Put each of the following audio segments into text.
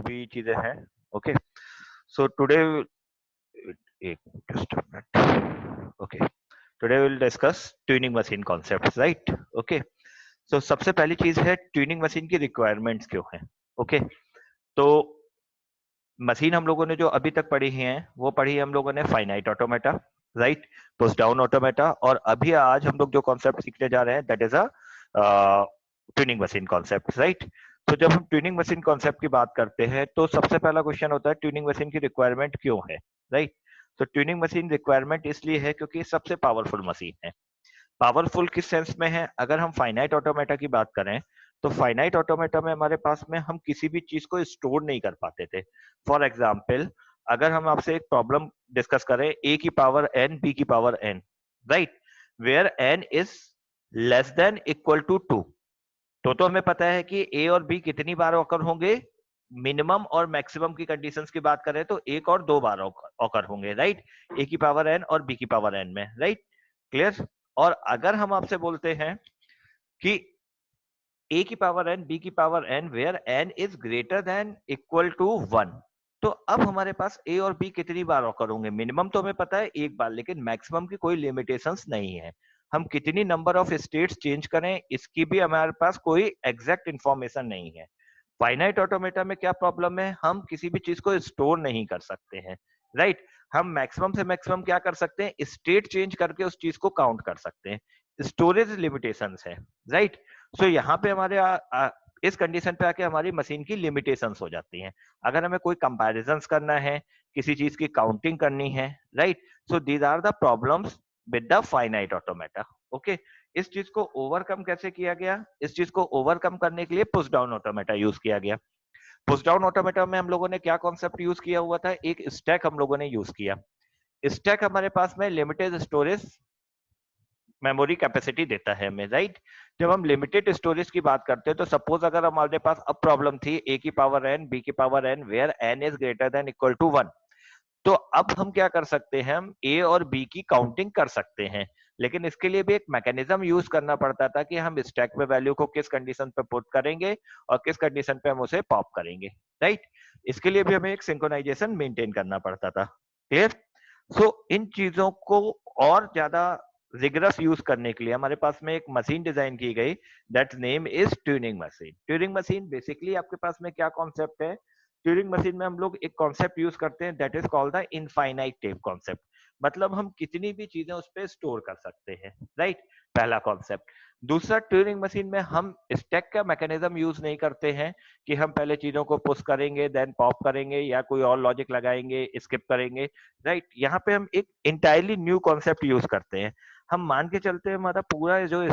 भी चीजें हैं। ओके, सो टुडे एक just minute. Okay, today will discuss tuning machine concepts, right? Okay, so सबसे पहली चीज है ट्यूनिंग मशीन की रिक्वायरमेंट्स क्यों है। ओके, तो मशीन हम लोगों ने जो अभी तक पढ़ी है वो पढ़ी हम लोगों ने finite automata, right, push down automata, और अभी आज हम लोग जो कॉन्सेप्ट सीखने जा रहे हैं that is a tuning machine concept, right? तो जब हम ट्यूनिंग मशीन कॉन्सेप्ट की बात करते हैं तो सबसे पहला क्वेश्चन होता है ट्यूनिंग मशीन की रिक्वायरमेंट क्यों है, राइट? तो ट्यूनिंग मशीन रिक्वायरमेंट इसलिए है क्योंकि सबसे पावरफुल मशीन है। पावरफुल किस सेंस में है? अगर हम फाइनाइट ऑटोमेटा की बात करें तो फाइनाइट ऑटोमेटा में हमारे पास में हम किसी भी चीज को स्टोर नहीं कर पाते थे। फॉर एग्जाम्पल, अगर हम आपसे एक प्रॉब्लम डिस्कस करें ए की पावर एन बी की power n, right, where n is less than equal to two, तो हमें पता है कि ए और बी कितनी बार ऑकर होंगे। मिनिमम और मैक्सिमम की कंडीशंस की बात करें तो एक और दो बार ऑकर होंगे, राइट, ए की पावर एन और बी की पावर एन में, राइट? क्लियर? और अगर हम आपसे बोलते हैं कि ए की पावर एन बी की power n where n is greater than equal to one, तो अब हमारे पास ए और बी कितनी बार ऑकर होंगे? मिनिमम तो हमें पता है एक बार, लेकिन मैक्सिमम की कोई लिमिटेशंस नहीं है। हम कितनी नंबर ऑफ स्टेट्स चेंज करें इसकी भी हमारे पास कोई एग्जैक्ट इंफॉर्मेशन नहीं है। फाइनाइट ऑटोमेटा में क्या प्रॉब्लम है? हम किसी भी चीज को स्टोर नहीं कर सकते हैं, राइट? हम मैक्सिमम से मैक्सिमम क्या कर सकते हैं? स्टेट चेंज करके उस चीज को काउंट कर सकते हैं। स्टोरेज लिमिटेशंस है, राइट? सो यहाँ पे हमारे इस कंडीशन पे आके हमारी मशीन की लिमिटेशंस हो जाती हैं। अगर हमें कोई कंपैरिजंस करना है, किसी चीज की काउंटिंग करनी है, right, so these are the problems with the finite automata. Okay, इस चीज को ओवरकम कैसे किया गया? इस चीज को ओवरकम करने के लिए पुश डाउन ऑटोमेटा यूज किया गया। पुश डाउन ऑटोमेटा में हम लोगों ने क्या कॉन्सेप्ट यूज किया हुआ था? एक स्टैक हम लोगों ने यूज किया। स्टैक हमारे पास में लिमिटेड स्टोरेज मेमोरी कैपेसिटी देता है हमें, राइट? जब हम लिमिटेड स्टोरेज की बात करते हैं तो सपोज अगर हमारे पास अब प्रॉब्लम थी ए की पावर एन बी की power n where n is greater than equal to one, तो अब हम क्या कर सकते हैं? हम ए और बी की काउंटिंग कर सकते हैं, लेकिन इसके लिए भी एक मैकेनिज्म यूज करना पड़ता था कि हम स्टैक पे वैल्यू को किस कंडीशन पे पुट करेंगे और किस कंडीशन पे हम उसे पॉप करेंगे, राइट? इसके लिए भी हमें एक सिंक्रोनाइजेशन मेंटेन करना पड़ता था। क्लियर? सो इन चीजों को और ज्यादा रिगरस यूज करने के लिए हमारे पास में एक मशीन डिजाइन की गई, that name is tuning machine. Tuning machine basically आपके पास में क्या कॉन्सेप्ट है? ट्यूरिंग मशीन में हम लोग एक कॉन्सेप्ट यूज करते हैं that is called the infinite tape concept. मतलब हम कितनी भी चीजें उस पर स्टोर कर सकते हैं, राइट? पहला कॉन्सेप्ट। दूसरा, ट्यूरिंग मशीन में हम स्टैक का मैकेनिज्म यूज नहीं करते हैं कि हम पहले चीजों को पुश करेंगे देन पॉप करेंगे या कोई और लॉजिक लगाएंगे स्किप करेंगे, राइट? यहाँ पे हम एक इंटायरली न्यू कॉन्सेप्ट यूज करते हैं। हम मान के चलते हैं हमारा पूरा जो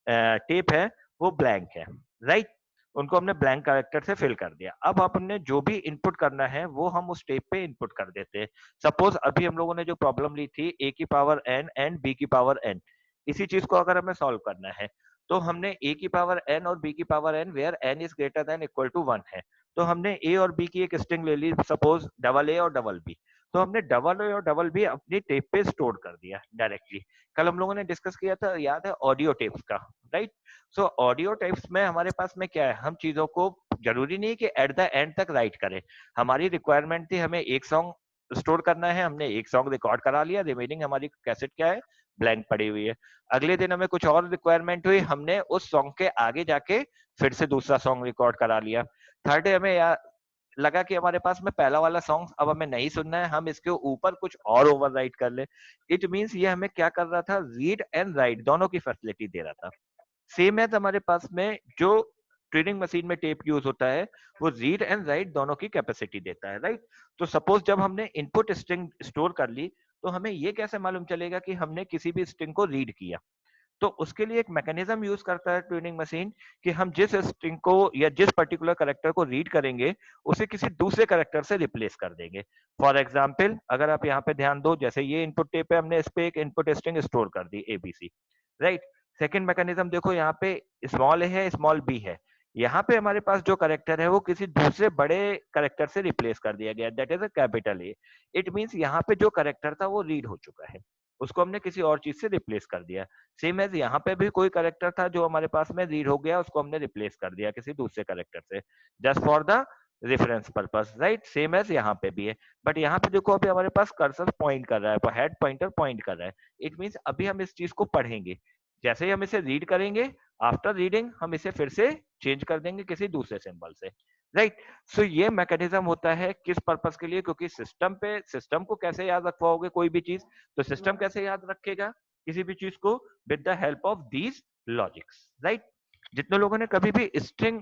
टेप है वो ब्लैंक है, राइट? उनको हमने ब्लैंक कैरेक्टर से फिल कर दिया। अब आपने जो भी इनपुट करना है वो हम उस टेप पे इनपुट कर देते हैं। सपोज अभी हम लोगों ने जो प्रॉब्लम ली थी ए की पावर एन एंड बी की पावर एन, इसी चीज को अगर हमें सॉल्व करना है तो हमने ए की पावर एन और बी की power n where n is greater than equal to one है, तो हमने ए और बी की एक स्ट्रिंग ले ली, सपोज डबल ए और डबल बी, तो हमने डबल ए और डबल बी अपनी टेप पे स्टोर कर दिया डायरेक्टली। कल हम लोगों ने डिस्कस किया था, याद है, ऑडियो टेप्स का, राइट? सो ऑडियो टाइप्स में हमारे पास में क्या है? हम चीजों को जरूरी नहीं कि एट द एंड तक राइट करें। हमारी रिक्वायरमेंट थी हमें एक सॉन्ग स्टोर करना है, हमने एक सॉन्ग रिकॉर्ड करा लिया, रिमेनिंग हमारी कैसेट क्या है? ब्लैंक पड़ी हुई है। अगले दिन हमें कुछ और रिक्वायरमेंट हुई, हमने उस सॉन्ग के आगे जाके फिर से दूसरा सॉन्ग रिकॉर्ड करा लिया। थर्ड डे हमें लगा कि हमारे पास में पहला वाला सॉन्ग अब हमें नहीं सुनना है, हम इसके ऊपर कुछ और ओवर राइट कर ले। इट मीन्स ये हमें क्या कर रहा था? रीड एंड राइट दोनों की फैसिलिटी दे रहा था। सेम है हमारे पास में जो ट्यूनिंग मशीन में टेप यूज होता है वो रीड एंड राइट दोनों की कैपेसिटी देता है, राइट? तो सपोज जब हमने इनपुट स्ट्रिंग स्टोर कर ली तो हमें ये कैसे मालूम चलेगा कि हमने किसी भी स्ट्रिंग को रीड किया? तो उसके लिए एक मैकेनिज्म यूज करता है ट्यूनिंग मशीन कि हम जिस स्ट्रिंग को या जिस पर्टिकुलर कैरेक्टर को रीड करेंगे उसे किसी दूसरे कैरेक्टर से रिप्लेस कर देंगे। फॉर एग्जाम्पल, अगर आप यहाँ पे ध्यान दो, जैसे ये इनपुट टेप है, हमने इस पे एक इनपुट स्ट्रिंग स्टोर कर दी एबीसी, राइट? सेकेंड मैकेनिज्म देखो, यहाँ पे स्मॉल ए है स्मॉल बी है, यहाँ पे हमारे पास जो करेक्टर है वो किसी दूसरे बड़े करेक्टर से रिप्लेस कर दिया गया, that is a capital A. It means यहाँ पे जो करेक्टर था वो रीड हो चुका है, उसको हमने किसी और चीज से रिप्लेस कर दिया। सेम एज यहाँ पे भी कोई करेक्टर था जो हमारे पास में रीड हो गया, उसको हमने रिप्लेस कर दिया किसी दूसरे करेक्टर से, just for the reference purpose, right, same as यहाँ पे भी है। बट यहाँ पे देखो अभी हमारे पास कर्सर पॉइंट कर रहा है, हेड पॉइंटर पॉइंट कर रहा है। इट मींस अभी हम इस चीज को पढ़ेंगे, जैसे ही हम इसे रीड करेंगे, आफ्टर रीडिंग हम इसे फिर से चेंज कर देंगे किसी दूसरे सिंबल से, राइट। सो ये मैकेनिज्म होता है किस पर्पस के लिए, क्योंकि सिस्टम को कैसे याद रखवाओगे कोई भी चीज, तो सिस्टम कैसे याद रखेगा किसी भी चीज को, with the help of these logics, right. जितने लोगों ने कभी भी स्ट्रिंग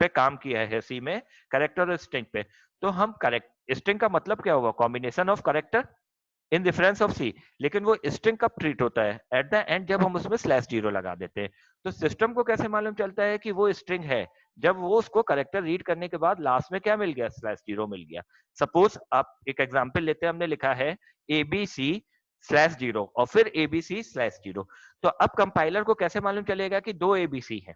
पे काम किया है सी में, करेक्टर और स्ट्रिंग पे, तो हम करेक्ट स्ट्रिंग का मतलब क्या होगा, combination of character in reference of c. लेकिन वो स्ट्रिंग कब ट्रीट होता है, एट द एंड, जब हम उसमें स्लैश जीरो लगा देते हैं। तो सिस्टम को कैसे मालूम चलता है कि वो स्ट्रिंग है, जब वो उसको करेक्टर रीड करने के बाद लास्ट में क्या मिल गया, स्लैश जीरो मिल गया। सपोज आप एक एग्जांपल लेते हैं, हमने लिखा है एबीसी स्लैश जीरो और फिर एबीसी स्लैश जीरो। तो अब कंपाइलर को कैसे मालूम चलेगा कि दो एबीसी है,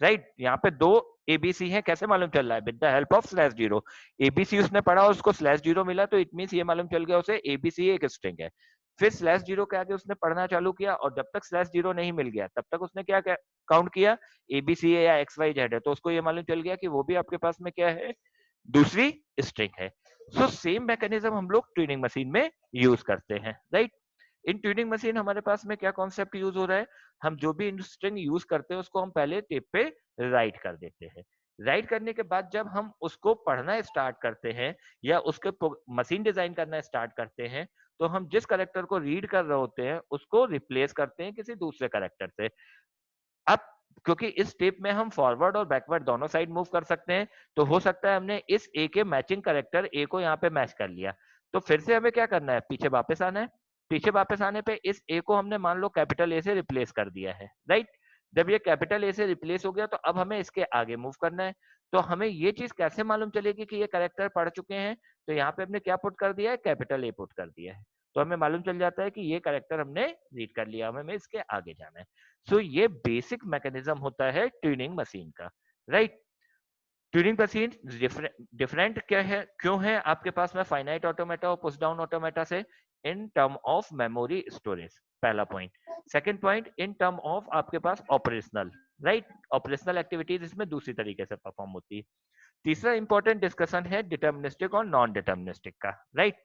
राइट। यहाँ पे दो एबीसी है, कैसे मालूम चल रहा है, with the help of slash zero. ABC उसने पढ़ा और उसको स्लैश जीरो मिला, तो इट मींस ये मालूम चल गया उसे एबीसी एक स्ट्रिंग है। फिर स्लैश जीरो के आगे उसने पढ़ना चालू किया, और जब तक स्लैश जीरो नहीं मिल गया तब तक उसने क्या काउंट किया, एबीसी है या एक्स वाई जेड है, तो उसको ये मालूम चल गया कि वो भी आपके पास में क्या है, दूसरी स्ट्रिंग है। सो सेम मैकेनिज्म हम लोग ट्यूनिंग मशीन में यूज करते हैं, राइट। इन ट्यूनिंग मशीन हमारे पास में क्या कॉन्सेप्ट यूज हो रहा है, हम जो भी स्ट्रिंग यूज करते हैं उसको हम पहले टेप पे राइट कर देते हैं। राइट करने के बाद जब हम उसको पढ़ना स्टार्ट करते हैं या उसके मशीन डिजाइन करना स्टार्ट करते हैं, तो हम जिस करेक्टर को रीड कर रहे होते हैं उसको रिप्लेस करते हैं किसी दूसरे करेक्टर से। अब क्योंकि इस स्टेप में हम फॉरवर्ड और बैकवर्ड दोनों साइड मूव कर सकते हैं, तो हो सकता है हमने इस ए के मैचिंग करेक्टर ए को यहाँ पे मैच कर लिया, तो फिर से हमें क्या करना है, पीछे वापस आना है। पीछे वापस आने पे इस ए को हमने मान लो कैपिटल ए से रिप्लेस कर दिया है, राइट। जब ये कैपिटल ए से रिप्लेस हो गया तो अब हमें इसके आगे मूव करना है। तो हमें ये चीज कैसे मालूम चलेगी कि ये करेक्टर पढ़ चुके हैं, तो यहाँ पे हमने क्या पुट कर दिया है, कैपिटल ए पुट कर दिया है। तो हमें मालूम चल जाता है कि ये करेक्टर हमने रीड कर लिया, हमें इसके आगे जाना है। सो ये बेसिक मैकेनिज्म होता है ट्यूनिंग मशीन का, राइट। ट्यूनिंग मशीन डिफरेंट क्या है, क्यों है आपके पास में फाइनाइट ऑटोमेटा और पुश डाउन ऑटोमेटा से, in term of memory storage, पहला point. Second point, in term of आपके पास ऑपरेशनल, राइट, ऑपरेशनल एक्टिविटीज इसमें दूसरी तरीके से परफॉर्म होती है। तीसरा इंपॉर्टेंट डिस्कशन है डिटर्मिनिस्टिक और नॉन डिटर्मिनिस्टिक का, राइट।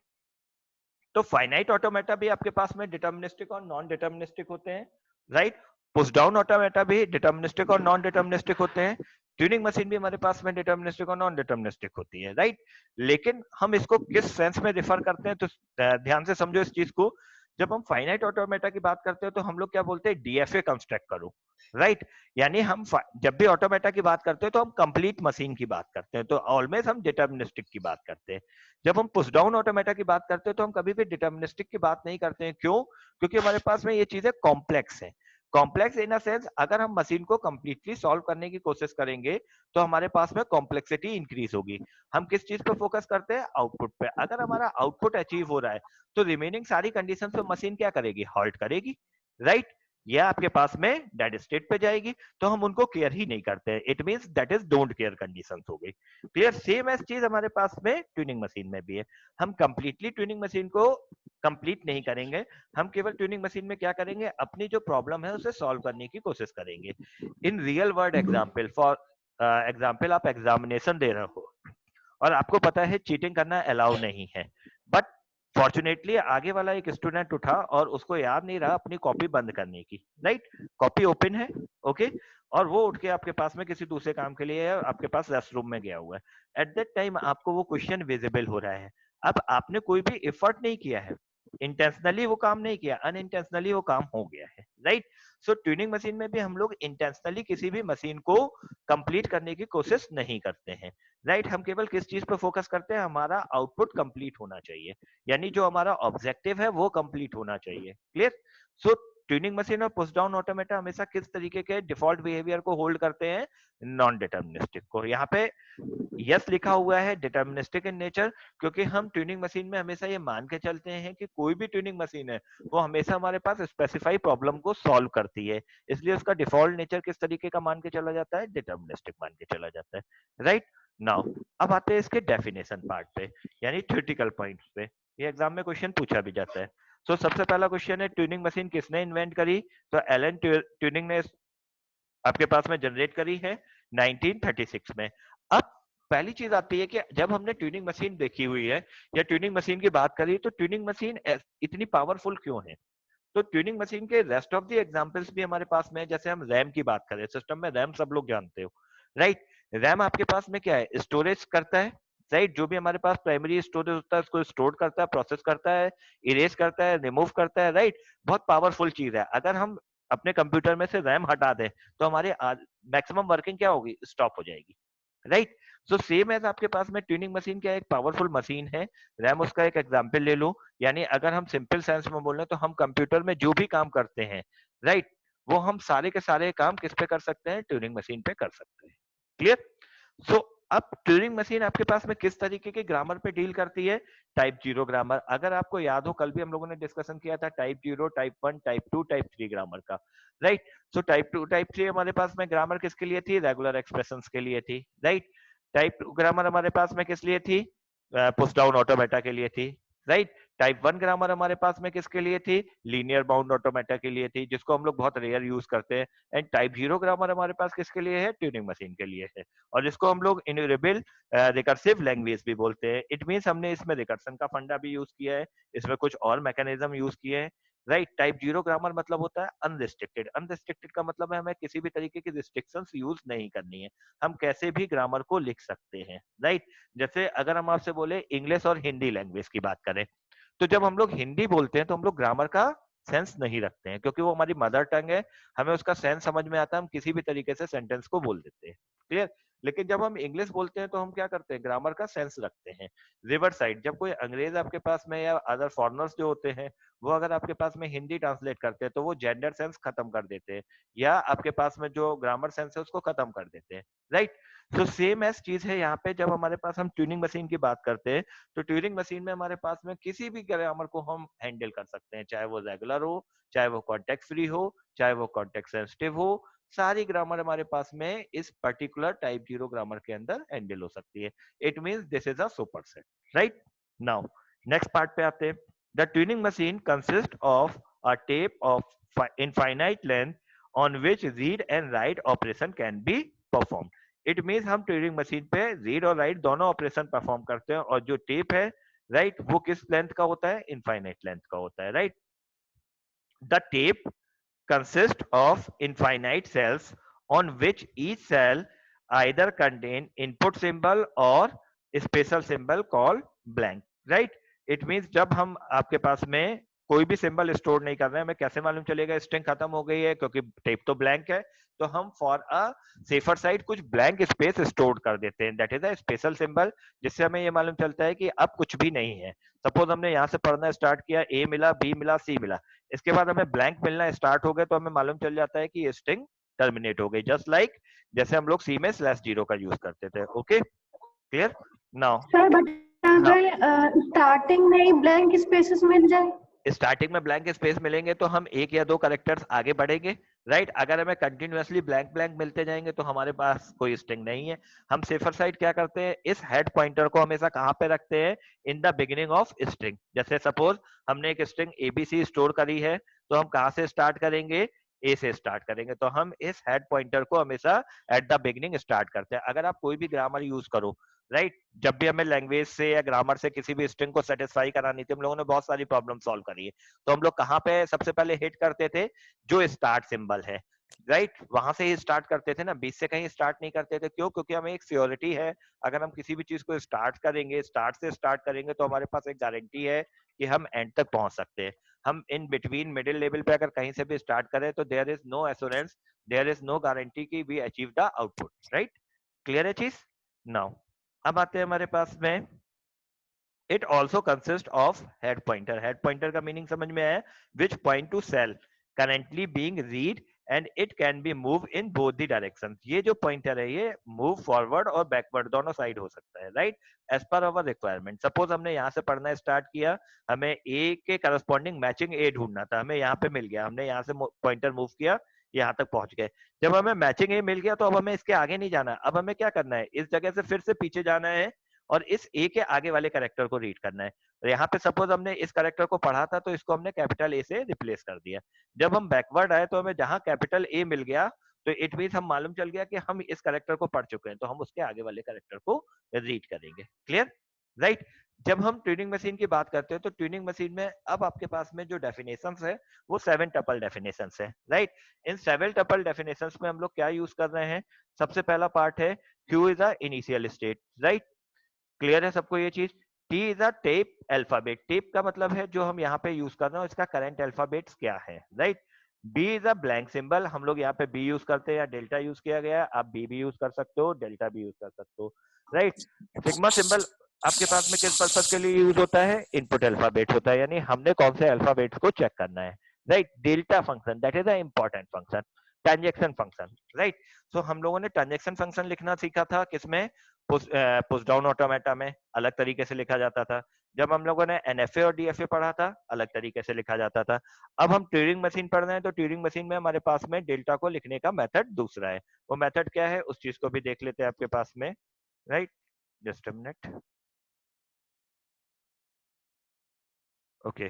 तो फाइनाइट ऑटोमेटा भी आपके पास में डिटर्मिनिस्टिक और नॉन डिटर्मिनिस्टिक होते हैं, राइट। पुश डाउन ऑटोमेटा भी डिटर्मिनिस्टिक और नॉन डिटर्मिनिस्टिक होते हैं। ट्यूनिंग मशीन भी हमारे पास में डिटर्मिनिस्टिक और नॉन डिटर्मिनिस्टिक होती है, राइट। लेकिन हम इसको किस सेंस में रिफर करते हैं, तो ध्यान से समझो इस चीज को। जब हम फाइनाइट ऑटोमेटा की बात करते हैं तो हम लोग क्या बोलते हैं, डीएफए कंस्ट्रक्ट करो, राइट। यानी हम जब भी ऑटोमेटा की बात करते हैं तो हम कंप्लीट मशीन की बात करते हैं, तो ऑलवेज हम डिटर्मिनिस्टिक की बात करते हैं। जब हम पुश डाउन ऑटोमेटा की बात करते हैं तो हम कभी भी डिटर्मिनिस्टिक की बात नहीं करते हैं, क्यों, क्योंकि हमारे पास में ये चीजें कॉम्प्लेक्स है। कॉम्प्लेक्स इन अ सेंस, अगर हम मशीन को कंप्लीटली सॉल्व करने की कोशिश करेंगे तो हमारे पास में कॉम्प्लेक्सिटी इंक्रीज होगी। हम किस चीज पे फोकस करते हैं, आउटपुट पे। अगर हमारा आउटपुट अचीव हो रहा है तो रिमेनिंग सारी कंडीशन पे मशीन क्या करेगी, हॉल्ट करेगी, राइट। ये आपके पास में डेड स्टेट पे जाएगी, तो हम उनको केयर ही नहीं करते। It means that is don't care conditions हो गई, क्लियर। सेम एज चीज हमारे पास में ट्यूनिंग मशीन में भी है। हम कंप्लीटली ट्यूनिंग मशीन को कंप्लीट नहीं करेंगे, हम केवल ट्यूनिंग मशीन में क्या करेंगे, अपनी जो प्रॉब्लम है उसे सॉल्व करने की कोशिश करेंगे। In real world example, for example आप एग्जामिनेशन दे रहे हो और आपको पता है चीटिंग करना अलाउ नहीं है, बट फॉर्चुनेटली आगे वाला एक स्टूडेंट उठा और उसको याद नहीं रहा अपनी कॉपी बंद करने की, राइट। कॉपी ओपन है, ओके, और वो उठ के आपके पास में किसी दूसरे काम के लिए आपके पास रेस्टरूम में गया हुआ है। एट दैट टाइम आपको वो क्वेश्चन विजिबल हो रहा है। अब आपने कोई भी एफर्ट नहीं किया है, इंटेंशनली वो काम नहीं किया, अनइंटेंशनली वो काम हो गया है, राइट। सो ट्यूनिंग मशीन में भी हम लोग इंटेंशनली किसी भी मशीन को कंप्लीट करने की कोशिश नहीं करते हैं, राइट। हम केवल किस चीज पर फोकस करते हैं, हमारा आउटपुट कंप्लीट होना चाहिए, यानी जो हमारा ऑब्जेक्टिव है वो कंप्लीट होना चाहिए, क्लियर। सो ट्यूनिंग मशीन और पुश डाउन ऑटोमेटा हमेशा किस तरीके के डिफॉल्ट बिहेवियर को होल्ड करते हैं, नॉन डिटर्मिनिस्टिक को। यहाँ पे यस लिखा हुआ है डिटर्मिनिस्टिक इन नेचर, क्योंकि हम ट्यूनिंग मशीन में हमेशा ये मान के चलते हैं कि कोई भी ट्यूनिंग मशीन है वो हमेशा हमारे पास स्पेसिफाई प्रॉब्लम को सॉल्व करती है, इसलिए उसका डिफॉल्ट नेचर किस तरीके का मान के चला जाता है, डिटर्मिनिस्टिक मान के चला जाता है, राइट। नाउ अब आते हैं इसके डेफिनेशन पार्ट पे, यानी थ्योरेटिकल पॉइंट्स पे। ये एग्जाम में क्वेश्चन पूछा भी जाता है। तो सबसे पहला क्वेश्चन है, ट्यूनिंग मशीन किसने इन्वेंट करी, तो एलन ट्यूनिंग ने आपके पास में जनरेट करी है 1936 में। अब पहली चीज आती है कि जब हमने ट्यूनिंग मशीन देखी हुई है या ट्यूनिंग मशीन की बात करी, तो ट्यूनिंग मशीन इतनी पावरफुल क्यों है? तो ट्यूनिंग मशीन के रेस्ट ऑफ द एग्जांपल्स भी हमारे पास में है। जैसे हम रैम की बात करें, सिस्टम में रैम सब लोग जानते हो, राइट? रैम आपके पास में क्या है? स्टोरेज करता है, राइट? जो भी हमारे पास प्राइमरी स्टोरेज होता है उसको स्टोर करता है, प्रोसेस करता है, इरेज करता है, रिमूव करता है, राइट? बहुत पावरफुल चीज है। अगर हम अपने कंप्यूटर में से रैम हटा दें तो हमारे मैक्सिमम वर्किंग क्या होगी? स्टॉप हो जाएगी, राइट? सो सेम एज आपके पास में ट्यूनिंग मशीन क्या है? एक पावरफुल मशीन है। रैम उसका एक एग्जांपल ले लो। यानी अगर हम सिंपल सेंस में बोले तो हम कंप्यूटर में जो भी काम करते हैं, राइट, वो हम सारे के सारे काम किस पे कर सकते हैं? ट्यूनिंग मशीन पे कर सकते हैं। क्लियर? सो अब ट्यूरिंग मशीन आपके पास में किस तरीके के ग्रामर पे डील करती है? Type zero grammar. अगर आपको याद हो, कल भी हम लोगों ने डिस्कशन किया था type zero, type one, type two, type three grammar का, right? So type two, type three हमारे पास में ग्रामर किसके लिए थी? रेगुलर एक्सप्रेशंस के लिए थी, राइट? टाइप टू ग्रामर हमारे पास में किस लिए थी? पुश डाउन ऑटोमेटा के लिए थी, राइट? टाइप वन ग्रामर हमारे पास में किसके लिए थी? लीनियर बाउंड ऑटोमेटा के लिए थी, जिसको हम लोग बहुत रेयर यूज करते हैं। एंड टाइप जीरो ग्रामर हमारे पास किसके लिए है? ट्यूनिंग मशीन के लिए है, और जिसको हम लोग इन्यूरेबल रिकर्सिव लैंग्वेज भी बोलते हैं। इट मींस हमने इसमें रिकर्सन का फंडा भी यूज किया है, इसमें कुछ और मैकेनिज्म यूज किए हैं, राइट? टाइप जीरो ग्रामर मतलब होता है अनरिस्ट्रिक्टेड। अनरिस्ट्रिक्टेड का मतलब है हमें किसी भी तरीके की रिस्ट्रिक्शंस यूज नहीं करनी है, हम कैसे भी ग्रामर को लिख सकते हैं, राइट? जैसे अगर हम आपसे बोले इंग्लिश और हिंदी लैंग्वेज की बात करें, तो जब हम लोग हिंदी बोलते हैं तो हम लोग ग्रामर का सेंस नहीं रखते हैं, क्योंकि वो हमारी मदर टंग है, हमें उसका सेंस समझ में आता है, हम किसी भी तरीके से सेंटेंस को बोल देते हैं, क्लियर? लेकिन जब हम इंग्लिश बोलते हैं तो हम क्या करते हैं? ग्रामर का सेंस रखते हैं। रिवर साइड, जब कोई अंग्रेज आपके पास में या अदर फॉरनर्स जो होते हैं, वो अगर आपके पास में हिंदी ट्रांसलेट करते हैं तो वो जेंडर सेंस खत्म कर देते हैं, या आपके पास में जो ग्रामर सेंस है उसको खत्म कर देते हैं, राइट? तो सेम एस चीज है यहाँ पे। जब हमारे पास हम ट्यूनिंग मशीन की बात करते हैं, तो ट्यूरिंग मशीन में हमारे पास में किसी भी ग्रामर को हम हैंडल कर सकते हैं, चाहे वो रेगुलर हो, चाहे वो कॉन्टेक्स्ट फ्री हो, चाहे वो कॉन्टेक्स्ट सेंसिटिव हो। सारी ग्रामर हमारे पास में इस पर्टिकुलर टाइप जीरो ग्रामर के अंदर हैंडल हो सकती है। It means this is a super set, right? Now next part पे आते हैं। The tuning machine consist of a tape of infinite length on which read and write operation can be perform. It means हम Turing machine पे read और right दोनों operation perform करते हैं, और जो टेप है, राइट, वो किस लेंथ का होता है? इनफाइनाइट लेंथ का होता है, right? The tape consist of infinite cells on which each cell either contain input symbol or special symbol called blank, right? It means जब हम आपके पास में कोई भी सिंबल स्टोर नहीं कर रहे हैं, हमें कैसे मालूम चलेगा स्ट्रिंग खत्म हो गई है? क्योंकि टेप तो ब्लैंक है, तो हम फॉर अ सेफर साइड कुछ ब्लैंक स्पेस स्टोर कर देते हैं, that is a special symbol, जिससे हमें ये मालूम चलता है कि अब कुछ भी नहीं है। सपोज हमने यहाँ से पढ़ना स्टार्ट किया, ए मिला, बी मिला, सी मिला, इसके बाद हमें ब्लैंक मिलना स्टार्ट हो गए, तो हमें मालूम चल जाता है कि ये स्ट्रिंग टर्मिनेट हो गई, जस्ट लाइक जैसे हम लोग सी में स्लैश जीरो का यूज करते थे। Okay, clear? Now sir but हाँ, अगर स्टार्टिंग में ही ब्लैंक स्पेसेस मिल जाए? स्टार्टिंग में ब्लैंक स्पेस मिलेंगे तो हम एक या दो करेक्टर्स आगे बढ़ेंगे, राइट? अगर हमें कंटिन्यूअसली ब्लैंक ब्लैंक मिलते जाएंगे तो हमारे पास कोई स्ट्रिंग नहीं है। हम सेफर साइड क्या करते हैं? इस हेड पॉइंटर को हमेशा कहां पे रखते हैं? In the beginning of string. जैसे सपोज हमने एक स्ट्रिंग एबीसी स्टोर करी है, तो हम कहां से स्टार्ट करेंगे? ए से स्टार्ट करेंगे, तो हम इस हेड पॉइंटर को हमेशा एट द बिगिनिंग स्टार्ट करते हैं। अगर आप कोई भी ग्रामर यूज करो, राइट, जब भी हमें लैंग्वेज से या ग्रामर से किसी भी स्ट्रिंग को सेटिस्फाई करानी थी, हम लोगों ने बहुत सारी प्रॉब्लम सॉल्व करी है, तो हम लोग कहाँ पे सबसे पहले हिट करते थे? जो स्टार्ट सिंबल है, राइट, वहां से ही स्टार्ट करते थे ना, बीच से कहीं स्टार्ट नहीं करते थे। क्यों? क्योंकि हमें एक श्योरिटी है, अगर हम किसी भी चीज को स्टार्ट करेंगे, स्टार्ट से स्टार्ट करेंगे, तो हमारे पास एक गारंटी है कि हम एंड तक पहुंच सकते हैं। हम इन बिटवीन मिडिल लेवल पे अगर कहीं से भी स्टार्ट करें तो there is no assurance, there is no guarantee कि we achieve the output, right? Clear है चीज? नाउ अब आते हैं हमारे पास में, it also consist of head pointer. Head pointer का मीनिंग समझ में आया? Which point to cell currently being read and it can be move in both the direction. ये जो पॉइंटर है ये मूव फॉरवर्ड और बैकवर्ड दोनों साइड हो सकता है, राइट, एज पर अवर रिक्वायरमेंट। सपोज हमने यहाँ से पढ़ना स्टार्ट किया, हमें ए के करस्पॉन्डिंग मैचिंग ए ढूंढना था, हमें यहाँ पे मिल गया, हमने यहाँ से पॉइंटर मूव किया, यहाँ तक पहुंच गए। जब हमें मैचिंग ए मिल गया तो अब हमें इसके आगे नहीं जाना, अब हमें क्या करना है? इस जगह से फिर से पीछे जाना है और इस ए के आगे वाले कैरेक्टर को रीड करना है। और यहाँ पे सपोज हमने इस कैरेक्टर को पढ़ा था तो इसको हमने कैपिटल ए से रिप्लेस कर दिया। जब हम बैकवर्ड आए तो हमें जहां कैपिटल ए मिल गया तो इट मीन हम मालूम चल गया कि हम इस कैरेक्टर को पढ़ चुके हैं, तो हम उसके आगे वाले कैरेक्टर को रीड करेंगे। Clear, right. जब हम ट्यूनिंग मशीन की बात करते हैं तो ट्यूनिंग मशीन में अब आपके पास में जो डेफिनेशंस है वो 7 टपल डेफिनेशंस है, राइट। इन 7 टपल डेफिनेशंस में हम लोग क्या यूज कर रहे हैं? सबसे पहला पार्ट है Q is a initial state, right. Clear है सबको ये चीज? T is a tape alphabet, tape का मतलब है जो हम यहाँ पे यूज कर रहे हैं इसका करंट अल्फाबेट्स क्या है, right. B is a blank symbol, हम लोग यहाँ पे B यूज करते हैं या डेल्टा यूज किया गया है, आप B भी यूज कर सकते हो, डेल्टा भी यूज कर सकते हो, राइट। सिग्मा सिंबल आपके पास में किस पर्पस के लिए यूज होता है? इनपुट अल्फाबेट होता है, यानी हमने कौन से अल्फाबेट्स को चेक करना है, right. Delta function that is a important function, transaction function, right. So हम लोगों ने ट्रांजैक्शन फंक्शन लिखना सीखा था किसमें? पुश डाउन ऑटोमेटा में अलग तरीके से लिखा जाता था। जब हम लोगों ने एनएफए और डीएफए पढ़ा था अलग तरीके से लिखा जाता था। अब हम ट्यूरिंग मशीन पढ़ रहे हैं तो ट्यूरिंग मशीन में हमारे पास में डेल्टा को लिखने का मेथड दूसरा है। वो मेथड क्या है उस चीज को भी देख लेते हैं आपके पास में, right. Just a minute, okay,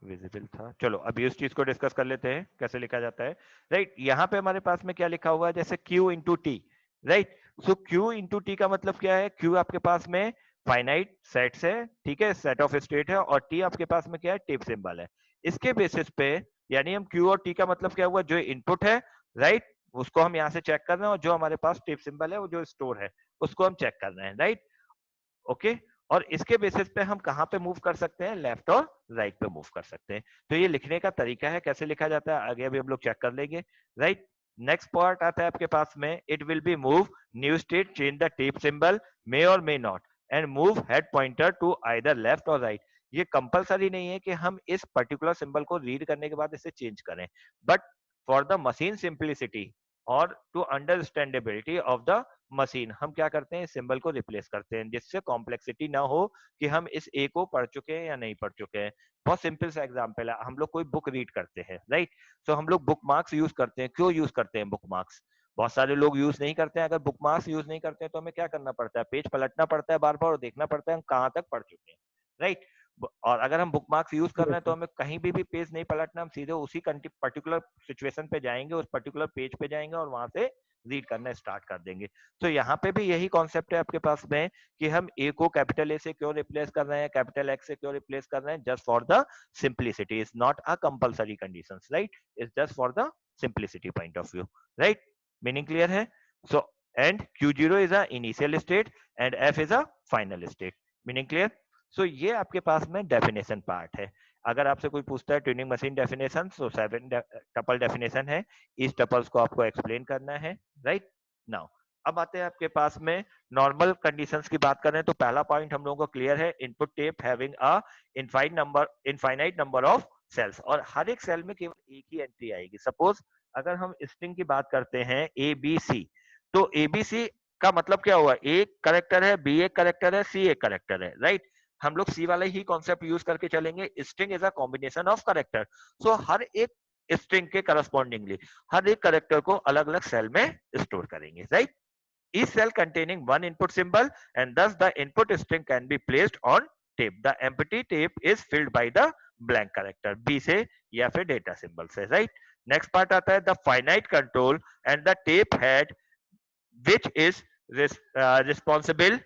visible था। चलो अभी उस चीज को डिस्कस कर लेते हैं कैसे लिखा जाता है, राइट। यहाँ पे हमारे पास में क्या लिखा हुआ है? जैसे Q इंटू टी, राइट। सो Q इंटू टी का मतलब क्या है? Q आपके पास में फाइनाइट सेट्स है, ठीक है, सेट ऑफ स्टेट है, और T आपके पास में क्या है? टेप सिंबल है। इसके बेसिस पे यानी हम Q और T का मतलब क्या हुआ? जो इनपुट है, राइट, उसको हम यहाँ से चेक कर रहे हैं, और जो हमारे पास टेप सिंबल है वो जो स्टोर है उसको हम चेक कर रहे हैं, राइट। ओके, और इसके बेसिस पे हम कहां पे मूव कर सकते हैं? लेफ्ट और राइट पे मूव कर सकते हैं। तो ये लिखने का तरीका है, कैसे लिखा जाता है आगे अभी हम लोग चेक कर लेंगे, राइट। नेक्स्ट पार्ट आता है आपके पास में, it will be move new state change the tape symbol may और may not and move head pointer to either left और राइट। ये कंपलसरी नहीं है कि हम इस पर्टिकुलर सिंबल को रीड करने के बाद इसे चेंज करें, but for the machine simplicity और to understandability of the machine हम क्या करते हैं? इस सिंबल को रिप्लेस करते हैं, जिससे कॉम्प्लेक्सिटी ना हो कि हम इस ए को पढ़ चुके हैं या नहीं पढ़ चुके हैं। बहुत सिंपल सा एग्जांपल है, हम लोग कोई बुक रीड करते हैं, राइट। सो हम लोग बुक मार्क्स यूज करते हैं। क्यों यूज करते हैं बुक मार्क्स? बहुत सारे लोग यूज नहीं करते हैं। अगर बुक मार्क्स यूज नहीं करते हैं तो हमें क्या करना पड़ता है? पेज पलटना पड़ता है बार बार और देखना पड़ता है हम कहाँ तक पढ़ चुके हैं, राइट। और अगर हम बुक मार्क्स यूज कर रहे हैं तो हमें कहीं भी पेज नहीं पलटना, हम सीधे उसी पर्टिकुलर सिचुएशन पे जाएंगे, उस पर्टिकुलर पेज पे जाएंगे और वहां से रीड करना स्टार्ट कर देंगे। तो यहाँ पे भी यही कॉन्सेप्ट है आपके पास में कि हम ए को कैपिटल ए से क्यों रिप्लेस कर रहे हैं, कैपिटल एक्स से क्यों रिप्लेस कर रहे हैं? Just for the simplicity, is not a compulsory conditions, right, is just for the simplicity point of view, right. Meaning clear है? So and Q0 is a initial state and F is a final state. Meaning clear? So ये आपके पास में definition part है। अगर आपसे कोई पूछता है ट्यूनिंग मशीन डेफिनेशन, तो 7 टपल डेफिनेशन है, इस टपल्स को आपको एक्सप्लेन करना है, राइट। नाउ अब आते हैं आपके पास में नॉर्मल कंडीशंस की बात करें तो पहला पॉइंट हम लोगों को क्लियर है, input tape having a infinite number of cells, और हर एक सेल में केवल एक ही एंट्री आएगी। सपोज अगर हम स्ट्रिंग की बात करते हैं ABC, तो ABC का मतलब क्या हुआ? एक करेक्टर है, B एक करेक्टर है, C एक करेक्टर है, राइट। हम लोग सी वाला ही कॉन्सेप्ट यूज करके चलेंगे, string is a combination of character. So हर एक स्ट्रिंग के करस्पॉन्डिंगली हर एक करेक्टर को अलग अलग सेल में स्टोर करेंगे, right. each cell containing one input symbol and thus the input string can be placed on tape. The empty tape is filled by the blank character B से या फिर data symbol से, right. Next part आता है the finite control and the tape head which is responsible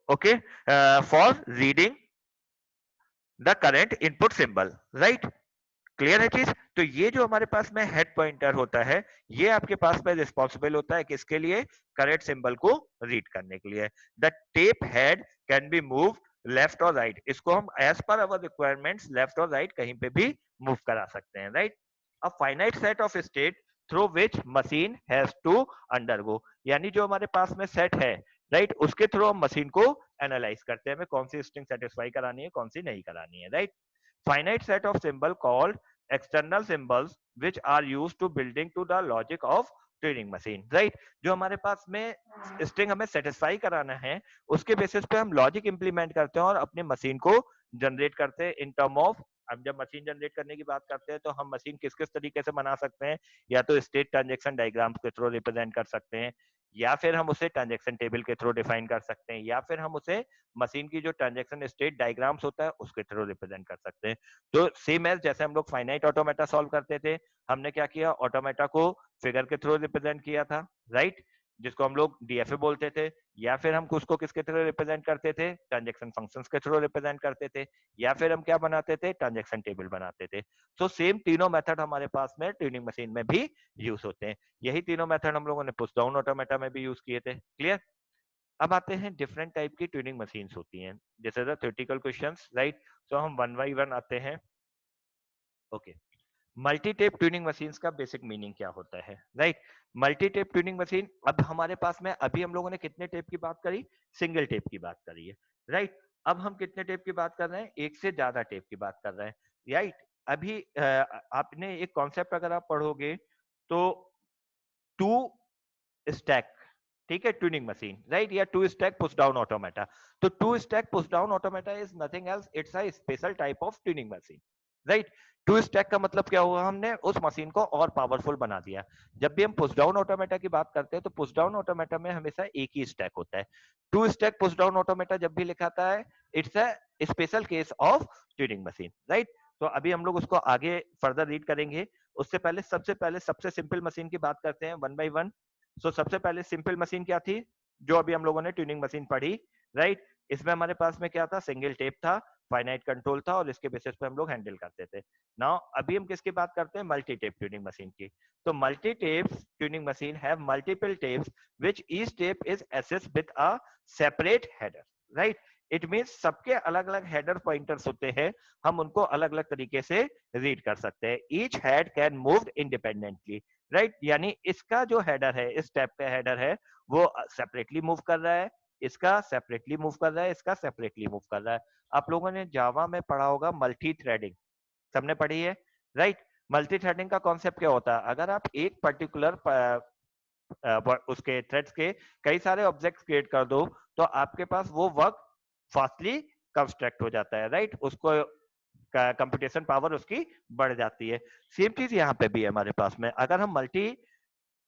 okay for reading the current input symbol, right. Clear है चीज? तो ये जो हमारे पास में हेड पॉइंटर होता है ये आपके पास में रिस्पॉन्सिबल होता है किसके लिए? करेक्ट सिंबल को रीड करने के लिए। The tape head can be move left और राइट, इसको हम as per our requirements left और राइट कहीं पे भी मूव करा सकते हैं, right. A finite set of state through which machine has to undergo, यानी जो हमारे पास में सेट है, राइट, उसके थ्रू हम मशीन को एनालाइज करते हैं हमें कौन सी स्ट्रिंग सेटिस्फाई करानी है कौन सी नहीं करानी है, right. finite set of symbol called external symbols which are used to building to the logic of tuning machine, right. जो हमारे पास में स्ट्रिंग हमें सेटिस्फाई कराना है उसके बेसिस पे हम लॉजिक इंप्लीमेंट करते हैं और अपने मशीन को जनरेट करते हैं इन टर्म ऑफ। अब जब मशीन जनरेट करने की बात करते हैं तो हम मशीन किस किस तरीके से बना सकते हैं? या तो स्टेट ट्रांजेक्शन डायग्राम के थ्रू रिप्रेजेंट कर सकते हैं, या फिर हम उसे ट्रांजैक्शन टेबल के थ्रू डिफाइन कर सकते हैं, या फिर हम उसे मशीन की जो ट्रांजैक्शन स्टेट डायग्राम्स होता है उसके थ्रू रिप्रेजेंट कर सकते हैं। तो सेम एज जैसे हम लोग फाइनाइट ऑटोमेटा सॉल्व करते थे, हमने क्या किया, ऑटोमेटा को फिगर के थ्रू रिप्रेजेंट किया था, राइट, जिसको हम लोग डीएफए बोलते थे, या फिर हम उसको किसके थ्रू रिप्रेजेंट करते थे, ट्रांजैक्शन फंक्शंस के थ्रू रिप्रेजेंट करते थे, या फिर हम क्या बनाते थे, ट्रांजैक्शन टेबल बनाते थे। तो सेम तीनों मेथड हमारे पास में ट्यूनिंग मशीन में भी यूज होते हैं। यही तीनों मेथड हम लोगों ने पुश डाउन ऑटोमेटा में भी यूज किए थे। क्लियर? अब आते हैं डिफरेंट टाइप की ट्यूनिंग मशीन्स होती हैं, जैसे द थ्योरेटिकल क्वेश्चंस, राइट। तो हम वन बाय वन आते हैं। Okay, multi tape tuning machines का बेसिक मीनिंग क्या होता है, right. Multi tape tuning machine, अब हमारे पास में अभी हम लोगों ने कितने टेप की बात करी, सिंगल टेप की बात करी है, राइट। अब हम कितने टेप की बात कर रहे हैं, एक से ज्यादा टेप की बात कर रहे हैं, राइट। अभी आपने एक कॉन्सेप्ट अगर आप पढ़ोगे तो टू स्टैक, ठीक है, ट्यूनिंग मशीन, राइट, या two stack push down automata. तो two stack push down automata is nothing else, it's a special type of tuning machine, right. Two stack का मतलब क्या हुआ, हमने उस मशीन को और पावरफुल बना दिया। जब भी हम पुश डाउन ऑटोमेटा की बात करते हैं तो पुश डाउन ऑटोमेटा में हमेशा एक ही स्टैक होता है। Two stack push down automata जब भी लिखाता है, it's a special case of tuning machine, right. तो अभी हम लोग उसको आगे फर्दर रीड करेंगे। उससे पहले सबसे सिंपल मशीन की बात करते हैं वन बाय वन। सो सबसे पहले सिंपल मशीन क्या थी, जो अभी हम लोगों ने ट्यूनिंग मशीन पढ़ी, राइट। इसमें हमारे पास में क्या था, सिंगल टेप था, फाइनाइट कंट्रोल था, और इसके बेसिस पे हम लोग हैंडल करते थे। नाउ अभी हम किसकी बात करते हैं, मल्टी टेप ट्यूनिंग मशीन की। तो multi tape tuning machine have multiple tapes which each tape is assessed with a separate header, right. It means सबके अलग अलग हेडर पॉइंटर्स होते हैं, हम उनको अलग अलग तरीके से रीड कर सकते हैं। Each head can move independently, right. यानी इसका जो हेडर है, इस टैब का हेडर है, वो सेपरेटली मूव कर रहा है, इसका सेपरेटली मूव कर रहा है, इसका सेपरेटली मूव कर रहा है। आप लोगों ने जावा में पढ़ा होगा मल्टी थ्रेडिंग, सबने पढ़ी है, राइट। मल्टी थ्रेडिंग का कॉन्सेप्ट क्या होता है, अगर आप एक पर्टिकुलर उसके थ्रेड्स के कई सारे ऑब्जेक्ट्स क्रिएट कर दो, तो आपके पास वो वर्क फास्टली कंस्ट्रक्ट हो जाता है, राइट। उसको कंप्यूटेशन पावर उसकी बढ़ जाती है। सेम चीज यहाँ पे भी है हमारे पास में, अगर हम मल्टी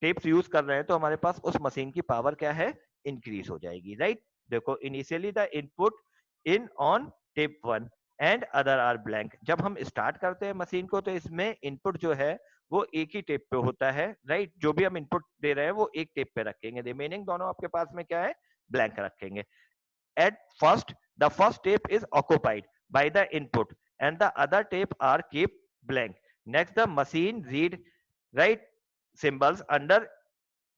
टेप्स यूज कर रहे हैं तो हमारे पास उस मशीन की पावर क्या है, इंक्रीज हो जाएगी, राइट। देखो, initially the input in on tape one and other are blank. जब हम स्टार्ट करते हैं मशीन को तो इसमें इनपुट जो है वो एक ही टेप पे होता है, राइट। जो भी हम इनपुट दे रहे हैं वो एक टेप पे रखेंगे, रिमेनिंग दोनों आपके पास में क्या है, ब्लैंक रखेंगे। At first, the first tape is occupied by the input and the other tape are kept blank. Next, the machine read write symbols under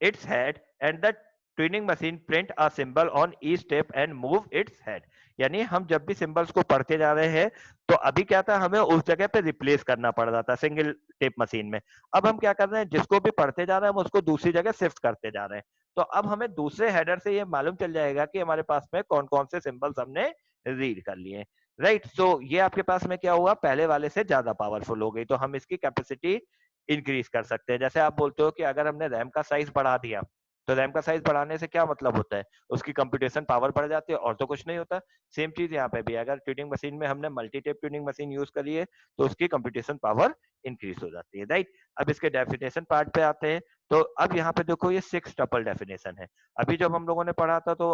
its head and the tuning machine print a symbol on each step and move its head. यानी हम जब भी symbols को पढ़ते जा रहे हैं तो अभी क्या था, हमें उस जगह पे रिप्लेस करना पड़ रहा था सिंगल टेप मशीन में। अब हम क्या कर रहे हैं, जिसको भी पढ़ते जा रहे हैं हम उसको दूसरी जगह शिफ्ट करते जा रहे हैं। तो अब हमें दूसरे हेडर से ये मालूम चल जाएगा कि हमारे पास में कौन कौन से सिंबल्स हमने रीड कर लिए, राइट। सो ये आपके पास में क्या हुआ, पहले वाले से ज्यादा पावरफुल हो गई, तो हम इसकी कैपेसिटी इंक्रीज कर सकते हैं। जैसे आप बोलते हो कि अगर हमने रैम का साइज बढ़ा दिया, तो रैम का साइज बढ़ाने से क्या मतलब होता है, उसकी कंप्यूटेशन पावर बढ़ जाती है, और तो कुछ नहीं होता। सेम चीज यहाँ पे भी, अगर ट्यूनिंग मशीन में हमने multi tape tuning machine use करी है तो उसकी कंप्यूटेशन पावर इंक्रीज हो जाती है, राइट। अब इसके डेफिनेशन पार्ट पे आते हैं। तो अब यहाँ पे देखो, ये 6 टपल डेफिनेशन है। अभी जब हम लोगों ने पढ़ा था तो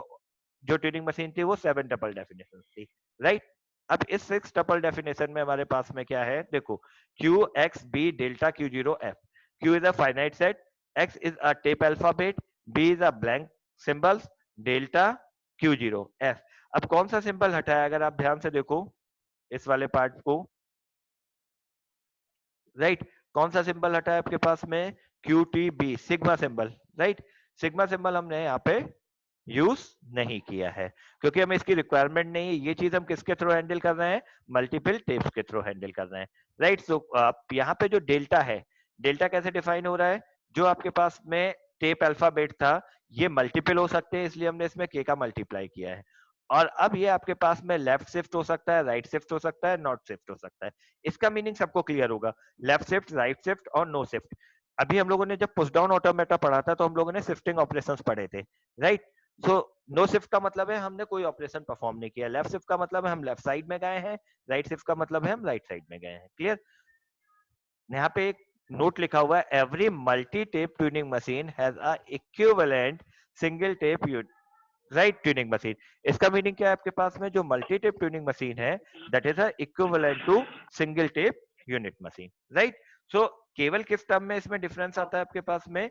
जो ट्यूनिंग मशीन थी वो 7 टपल डेफिनेशन थी, राइट। अब इस 6 टपल डेफिनेशन में हमारे पास में क्या है, देखो, Q X B delta Q zero F. Q is a finite set, X is a tape alphabet, B is a blank symbols, delta Q zero F. अब कौन सा सिंबल हटाया, अगर आप ध्यान से देखो इस वाले पार्ट को, राइट। कौन सा सिंबल हटाया आपके पास में, Q T B, sigma symbol, right. Sigma symbol हमने यहाँ पे यूज नहीं किया है क्योंकि हमें इसकी रिक्वायरमेंट नहीं है। ये चीज हम किसके थ्रू हैंडल कर रहे हैं, मल्टीपल टेप्स के थ्रू हैंडल कर रहे हैं, राइट। सो यहाँ पे जो डेल्टा है, डेल्टा कैसे डिफाइन हो रहा है, जो आपके पास में टेप अल्फाबेट था ये मल्टीपल हो सकते हैं, इसलिए हमने इसमें के का मल्टीप्लाई किया है। और अब ये आपके पास में लेफ्ट शिफ्ट हो सकता है, राइट शिफ्ट हो सकता है, नॉट शिफ्ट हो सकता है। इसका मीनिंग सबको क्लियर होगा, लेफ्ट शिफ्ट, राइट शिफ्ट और नो शिफ्ट। अभी हम लोगों ने जब पुश डाउन ऑटोमेटा पढ़ा था तो हम लोगों ने शिफ्टिंग ऑपरेशंस पढ़े थे, राइट। सो नो शिफ्ट का मतलब है हमने कोई ऑपरेशन परफॉर्म नहीं किया, लेफ्ट शिफ्ट का मतलब है हम लेफ्ट साइड में गए हैं, राइट शिफ्ट का मतलब है हम राइट साइड में गए हैं। क्लियर? यहाँ पे एक नोट लिखा हुआ है, every multi tape tuning machine has a equivalent single tape right tuning machine. इसका मीनिंग क्या है आपके पास में, जो मल्टी टेप ट्यूनिंग मशीन है that is equivalent to single tape unit machine, right. So केवल किस टर्म में इसमें डिफरेंस आता है आपके पास में,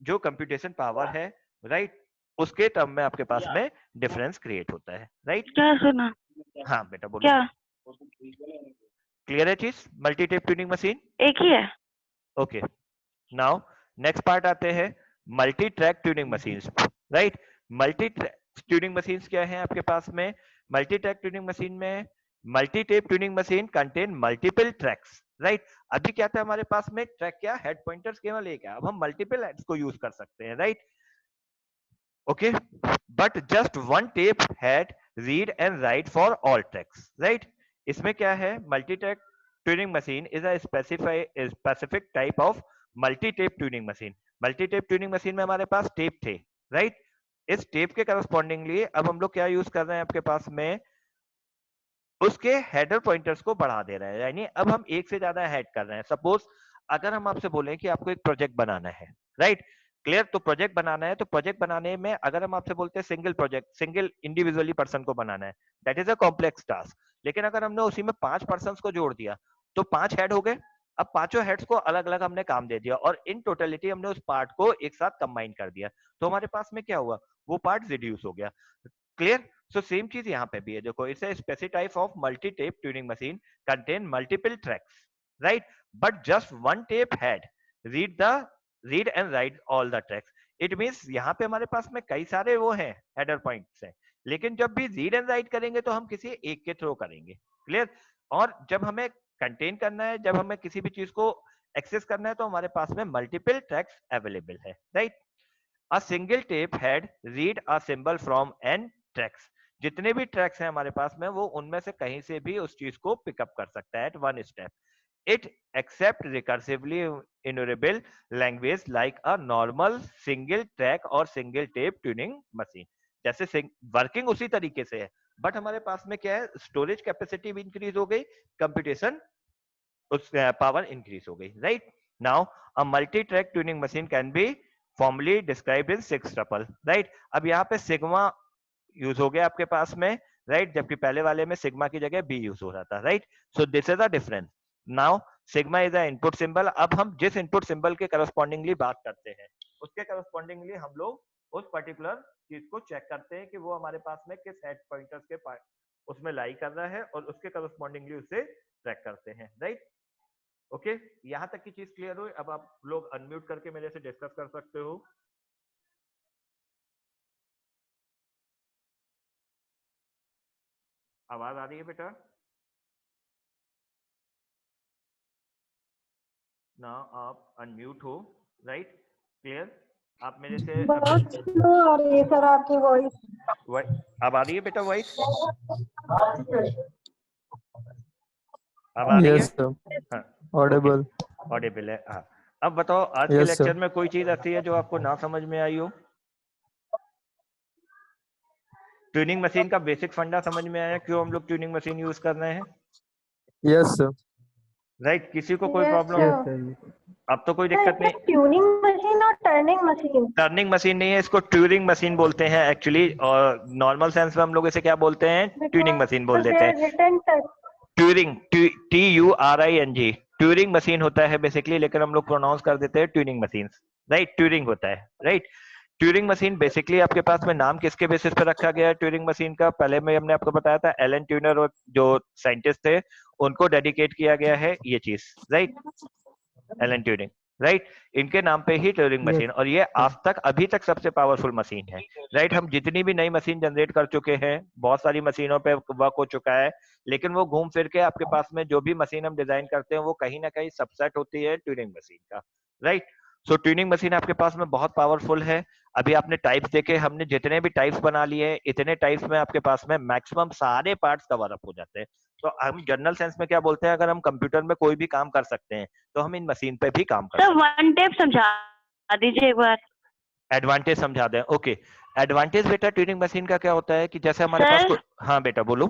जो कंप्यूटेशन पावर है, राइट, उसके टर्म में आपके पास में डिफरेंस क्रिएट होता है, राइट। क्या सुना? हाँ बेटा बोलो। क्या क्लियर है चीज, मल्टी टेप ट्यूनिंग मशीन? एक ही है? ओके, नाउ नेक्स्ट पार्ट आते हैं multi track tuning machines, right. Multi tuning machines क्या है आपके पास में, मल्टी ट्रैक ट्यूनिंग मशीन में multi tape tuning machine contain multiple tracks, right. अभी क्या था हमारे पास में, ट्रैक क्या, हेड पॉइंटर्स केवल एक है, अब हम मल्टीपल हेड्स को यूज कर सकते हैं, right. Okay, but just one tape head read and right for all tracks, right. इसमें क्या है, multi track tuning machine is a specific type of multi tape tuning machine. Multi tape tuning machine में हमारे पास tape थे, right. इस tape के correspondingly अब हम लोग क्या यूज कर रहे हैं आपके पास में, उसके हेडर पॉइंटर्स को बढ़ा दे रहे हैं, यानी अब हम एक से ज्यादा हेड कर रहे हैं। सपोज अगर हम आपसे बोले कि आपको एक प्रोजेक्ट बनाना है, राइट, क्लियर, तो प्रोजेक्ट बनाना है, तो प्रोजेक्ट बनाने में अगर हम आपसे बोलते हैं single project, single individually person को बनाना है, that is a complex task. लेकिन अगर हमने उसी में 5 पर्सन को जोड़ दिया तो 5 हेड हो गए। अब पांचों हेड्स को अलग अलग हमने काम दे दिया और इन टोटलिटी हमने उस पार्ट को एक साथ कंबाइन कर दिया, तो हमारे पास में क्या हुआ, वो पार्ट रिड्यूस हो गया। क्लियर। सो सेम चीज यहाँ पे भी है, देखो it's a specific type of multi tape tuning machine contain multiple tracks, right, but just one tape head read and right all the tracks. It means यहाँ पे हमारे पास में कई सारे वो हैं हेडर पॉइंट्स हैं, लेकिन जब भी रीड एंड राइट करेंगे तो हम किसी एक के थ्रू करेंगे, क्लियर। और जब हमें कंटेन करना है, जब हमें किसी भी चीज को एक्सेस करना है, तो हमारे पास में मल्टीपल ट्रैक्स अवेलेबल है, right. A single tape head read a symbol from n tracks। जितने भी ट्रैक्स हैं हमारे पास में, वो उनमें से कहीं से भी उस चीज को पिकअप कर सकता है at one step. It accept recursively enumerable language like a normal single track और सिंगल टेप ट्यूनिंग मशीन। जैसे वर्किंग उसी तरीके से है, बट हमारे पास में क्या है, स्टोरेज कैपेसिटी भी इंक्रीज हो गई, कंप्यूटेशन उस पावर इंक्रीज हो गई, right. Now a multi track tuning machine can be formally described in 6 tuple, right. अब यहाँ पे सिग्मा यूज हो गया आपके पास में, राइट, जबकि पहले वाले में सिग्मा की जगह बी यूज हो रहा था, right. So this is the difference. Now sigma is a input symbol. अब हम जिस इनपुट सिंबल के करस्पॉन्डिंगली बात करते हैं, उसके करस्पॉन्डिंगली हम लोग उस पर्टिकुलर चीज को चेक करते हैं कि वो हमारे पास में किस हेड पॉइंटर्स के उसमें लाई कर रहा है, और उसके करस्पॉन्डिंगली उसे ट्रैक करते हैं, राइट। ओके, यहां तक की चीज क्लियर हुई। अब आप लोग अनम्यूट करके मेरे से डिस्कस कर सकते हो। आवाज आ रही है बेटा? ना आप अनम्यूट हो, राइट, क्लियर। आप मेरे से बहुत स्लो आ रही है सर आपकी वॉइस। अब आ रही है बेटा वॉइस? अब आ रही है? यस सर, हाँ, ऑडिबल। ऑडिबल है, हाँ। अब बताओ आज के यस लेक्चर सर। में कोई चीज ऐसी है जो आपको ना समझ में आई हो? ट्यूनिंग मशीन का बेसिक फंडा समझ में आया, क्यों हम लोग ट्यूनिंग मशीन यूज कर रहे हैं, यस सर। राइट। किसी को कोई yes problem? Yes sir. Sir. अब तो कोई दिक्कत नहीं। ट्यूनिंग मशीन और टर्निंग मशीन। टर्निंग मशीन नहीं है, इसको ट्यूरिंग मशीन बोलते हैं एक्चुअली, और नॉर्मल सेंस में हम लोग इसे क्या बोलते हैं, ट्यूनिंग मशीन बोल देते हैं। Return Turing, TURING, Turing machine होता है बेसिकली, लेकिन हम लोग प्रोनाउंस कर देते हैं ट्यूनिंग मशीन, राइट। ट्यूरिंग होता है, राइट। ट्यूरिंग मशीन बेसिकली आपके पास में नाम किसके बेसिस पे रखा गया है ट्यूरिंग मशीन का, पहले में हमने आपको बताया था एलन ट्यूनर और जो साइंटिस्ट थे उनको डेडिकेट किया गया है ये चीज, राइट, एलन ट्यूरिंग, राइट। इनके नाम पे ही ट्यूरिंग मशीन, और ये आज तक अभी तक सबसे पावरफुल मशीन है, राइट। हम जितनी भी नई मशीन जनरेट कर चुके हैं, बहुत सारी मशीनों पे वर्क हो चुका है, लेकिन वो घूम फिर के आपके पास में जो भी मशीन हम डिजाइन करते हैं वो कहीं ना कहीं सबसेट होती है ट्यूनिंग मशीन का, राइट। सो ट्यूनिंग मशीन आपके पास में बहुत पावरफुल है। अभी आपने टाइप्स देखे, हमने जितने भी टाइप्स बना लिए इतने टाइप्स में आपके पास में मैक्सिमम सारे पार्ट्स कवर अप हो जाते हैं। तो हम जनरल सेंस में क्या बोलते हैं, अगर हम कंप्यूटर में कोई भी काम कर सकते हैं तो हम इन मशीन पे भी काम कर सर सकते वन टेप समझा दीजिए एक बार। हैं। एडवांटेज समझा दें, ओके। एडवांटेज बेटा ट्यूनिंग मशीन का क्या होता है कि जैसे हमारे पास सर हाँ बेटा बोलो।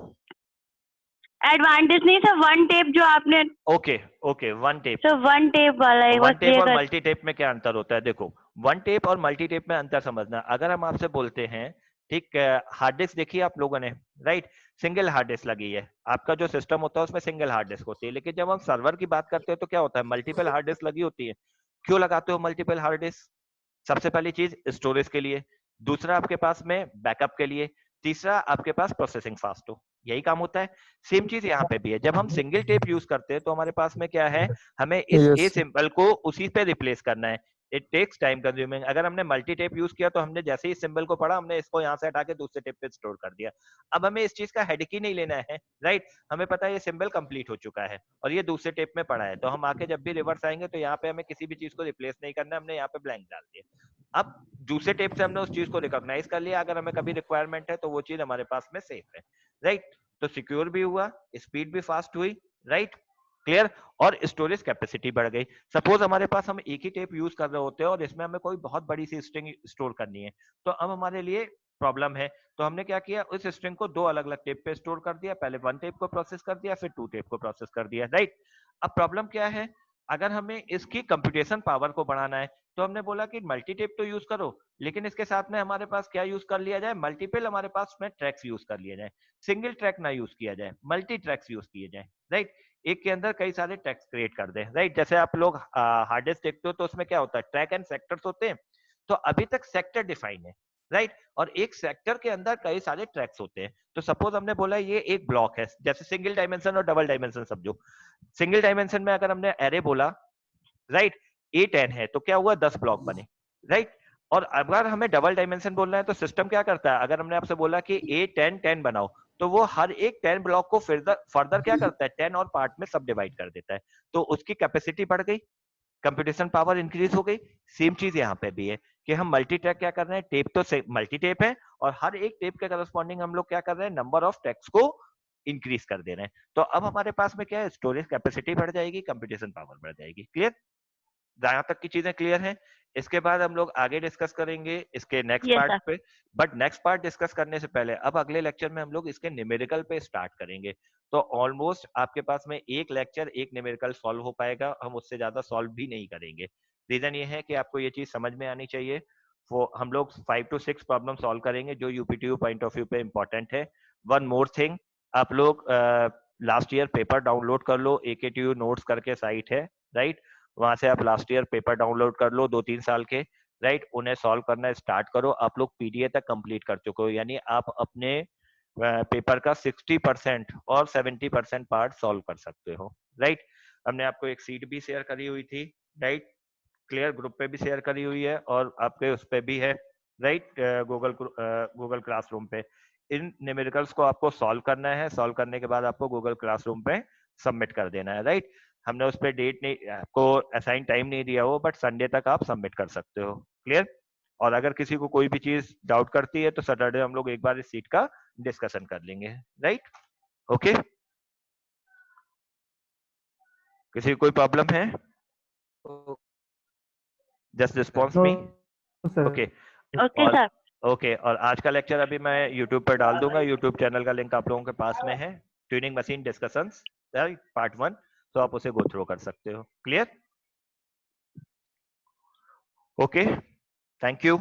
एडवांटेज नहीं सर, वन टेप जो आपने, okay okay, one tape. Sir one tape वाला एक बार वन टेप क्लियर और कर। मल्टी टेप में क्या अंतर होता है, देखो वन टेप और मल्टी टेप में अंतर समझना। अगर हम आपसे बोलते हैं, ठीक, हार्ड डिस्क देखिए आप लोगों ने, राइट, सिंगल हार्ड डिस्क लगी है, आपका जो सिस्टम होता है उसमें सिंगल हार्ड डिस्क होती है, लेकिन जब हम सर्वर की बात करते हैं तो क्या होता है, मल्टीपल हार्ड डिस्क लगी होती है। क्यों लगाते हो मल्टीपल हार्ड डिस्क? सबसे पहली चीज स्टोरेज के लिए, दूसरा आपके पास में बैकअप के लिए, तीसरा आपके पास प्रोसेसिंग फास्ट हो, यही काम होता है। सेम चीज यहाँ पे भी है, जब हम सिंगल टेप यूज करते हैं तो हमारे पास में क्या है, हमें इस ए Yes. सिंबल को उसी पे रिप्लेस करना है। It takes time consuming. अगर हमने मल्टी टेप यूज किया तो हमने जैसे ही सिंबल को पढ़ा, हमने इसको यहाँ से हटा के दूसरे टेप पे स्टोर कर दिया। अब हमें इस चीज का हेडेक ही नहीं लेना है, राइट, हमें पता है ये सिंबल कंप्लीट हो चुका है और ये दूसरे टेप में पड़ा है, तो हम आके जब भी रिवर्स आएंगे तो यहाँ पे हमें किसी भी चीज को रिप्लेस नहीं करना है, हमने यहाँ पे ब्लैंक डाल दिया। अब दूसरे टेप से हमने उस चीज को रिकॉग्नाइज कर लिया, अगर हमें कभी रिक्वायरमेंट है तो वो चीज हमारे पास में सेफ है, राइट। तो सिक्योर भी हुआ, स्पीड भी फास्ट हुई, राइट, क्लियर, और स्टोरेज कैपेसिटी बढ़ गई। सपोज हमारे पास हम एक ही टेप यूज कर रहे होते हैं और इसमें हमें कोई बहुत बड़ी सी स्ट्रिंग स्टोर करनी है, तो अब हमारे लिए प्रॉब्लम है। तो हमने क्या किया, उस स्ट्रिंग को दो अलग अलग टेप पे स्टोर कर दिया, पहले वन टेप को प्रोसेस कर दिया, फिर टू टेप को प्रोसेस कर दिया, राइट। अब प्रॉब्लम क्या है, अगर हमें इसकी कंप्यूटेशन पावर को बढ़ाना है तो हमने बोला कि मल्टी टेप तो यूज करो, लेकिन इसके साथ में हमारे पास क्या यूज कर लिया जाए, मल्टीपल हमारे पास में ट्रैक्स यूज कर लिया जाए, सिंगल ट्रैक ना यूज किया जाए, मल्टी ट्रैक्स यूज किए जाए, राइट। एक के अंदर कई सारे ट्रैक्स क्रिएट कर दें, राइट। जैसे आप लोग हार्ड डिस्क देखते हो तो उसमें क्या होता है, ट्रैक एंड सेक्टर्स होते हैं, तो अभी तक सेक्टर डिफाइन है, राइट, और एक सेक्टर के अंदर कई सारे ट्रैक्स होते हैं। तो सपोज हमने बोला ये एक ब्लॉक है, जैसे सिंगल डायमेंशन और डबल डायमेंशन समझो। सिंगल डायमेंशन में अगर हमने एरे बोला, राइट, A10 है तो क्या हुआ, 10 ब्लॉक बने, राइट। और अगर हमें डबल डायमेंशन बोलना है तो सिस्टम क्या करता है, अगर हमने आपसे बोला कि A10 10 बनाओ, तो वो हर एक 10 ब्लॉक को फर्दर क्या करता है, 10 और पार्ट में सब डिवाइड कर देता है, तो उसकी कैपेसिटी बढ़ गई, कंप्यूटेशन पावर इंक्रीज हो गई। सेम चीज यहाँ पे भी है कि हम मल्टी ट्रैक क्या कर रहे हैं, टेप तो मल्टी टेप है और हर एक टेप के करस्पॉन्डिंग हम लोग क्या कर रहे हैं, नंबर ऑफ ट्रैक्स को इंक्रीज कर दे रहे हैं। तो अब हमारे पास में क्या है, स्टोरेज कैपेसिटी बढ़ जाएगी, कंप्यूटेशन पावर बढ़ जाएगी, क्लियर। जहां तक की चीजें क्लियर हैं, इसके बाद हम लोग आगे डिस्कस करेंगे इसके नेक्स्ट Yes, पार्ट sir. पे। बट नेक्स्ट पार्ट डिस्कस करने से पहले अब अगले लेक्चर में हम लोग इसके न्यूमेरिकल पे स्टार्ट करेंगे। तो ऑलमोस्ट आपके पास में एक लेक्चर एक न्यूमेरिकल सॉल्व हो पाएगा, हम उससे ज्यादा सॉल्व भी नहीं करेंगे। रीजन ये है कि आपको ये चीज समझ में आनी चाहिए। वो हम लोग 5 to 6 प्रॉब्लम सॉल्व करेंगे जो यूपीटीयू पॉइंट ऑफ व्यू पे इंपॉर्टेंट है। वन मोर थिंग, आप लोग लास्ट ईयर पेपर डाउनलोड कर लो, AKTU नोट्स करके साइट है, राइट, वहां से आप लास्ट ईयर पेपर डाउनलोड कर लो 2-3 साल के, राइट, उन्हें सॉल्व करना स्टार्ट करो। आप लोग पीडीए तक कंप्लीट कर चुके हो, यानी आप अपने पेपर का 60% और 70% पार्ट सॉल्व कर सकते हो, राइट। हमने आपको एक सीट भी शेयर करी हुई थी, राइट, क्लियर, ग्रुप पे भी शेयर करी हुई है और आपके उस पे भी है, राइट, गूगल क्लासरूम पे। इन न्यूमेरिकल्स को आपको सॉल्व करना है, सॉल्व करने के बाद आपको गूगल क्लासरूम पे सबमिट कर देना है, राइट। हमने उस पर डेट नहीं, आपको असाइन टाइम नहीं दिया हो, बट संडे तक आप सबमिट कर सकते हो, क्लियर। और अगर किसी को कोई भी चीज डाउट करती है तो सैटरडे हम लोग एक बार इस सीट का डिस्कशन कर लेंगे, राइट, ओके। किसी को कोई प्रॉब्लम है, जस्ट रिस्पॉन्स मी, ओके। Okay, और sir. ओके, और आज का लेक्चर अभी मैं यूट्यूब पर डाल दूंगा, यूट्यूब चैनल का लिंक आप लोगों के पास में है, ट्यूनिंग मशीन डिस्कशंस, पार्ट 1, तो आप उसे गो थ्रू कर सकते हो, clear, okay, thank you,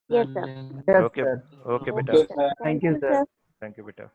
Yes, sir. Yes, okay, sir. Okay बेटा, Okay, sir. Thank you, sir. Thank you बेटा।